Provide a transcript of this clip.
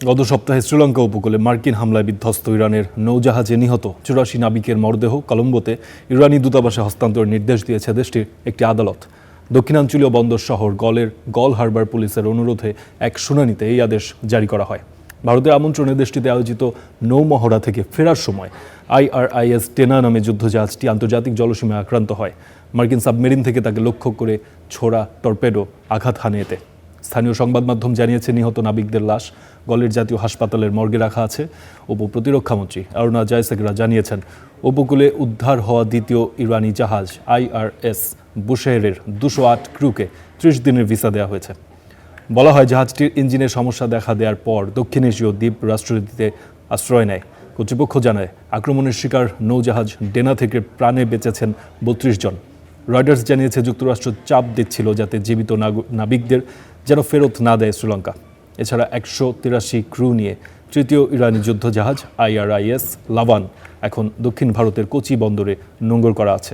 গত সপ্তাহে শ্রীলঙ্কা উপকূলে মার্কিন হামলায় বিধ্বস্ত ইরানের নৌজাহাজে নিহত ৮৪ নাবিকের মরদেহ কলম্বোতে ইরানি দূতাবাসে হস্তান্তরের নির্দেশ দিয়েছে দেশটির একটি আদালত। দক্ষিণাঞ্চলীয় বন্দর শহর গল হারবার পুলিশের অনুরোধে এক শুনানিতে এই আদেশ জারি করা হয়। ভারতের আমন্ত্রণে দেশটিতে আয়োজিত নৌমহড়া থেকে ফেরার সময় IRIS টেনা নামে যুদ্ধজাহাজটি আন্তর্জাতিক জলসীমায় আক্রান্ত হয়। মার্কিন সাবমেরিন থেকে তাকে লক্ষ্য করে ছোড়া টর্পেডো আঘাত হানে এতে। স্থানীয় সংবাদ মাধ্যম জানিয়েছে নিহত নাবিকদের লাশ গলের জাতীয় হাসপাতালের মর্গে রাখা আছে। উপপ্রতিরক্ষামন্ত্রী অরুণা জয়সেগরা জানিয়েছেন, উপকূলে উদ্ধার হওয়া দ্বিতীয় ইরানি জাহাজ IRS বুশেহরের 208 ক্রুকে 30 দিনের ভিসা দেওয়া হয়েছে। বলা হয়, জাহাজটির ইঞ্জিনের সমস্যা দেখা দেওয়ার পর দক্ষিণ এশীয় দ্বীপ রাষ্ট্রটিতে আশ্রয় নেয়। কর্তৃপক্ষ জানায়, আক্রমণের শিকার নৌজাহাজ ডেনা থেকে প্রাণে বেঁচেছেন 32 জন। রয়টার্স জানিয়েছে, যুক্তরাষ্ট্র চাপ দিচ্ছিল যাতে জীবিত নাবিকদের যেন ফেরত না দেয় শ্রীলঙ্কা। এছাড়া 183 ক্রু নিয়ে তৃতীয় ইরানি যুদ্ধজাহাজ IRIS লাভান এখন দক্ষিণ ভারতের কোচি বন্দরে নোঙর করা আছে।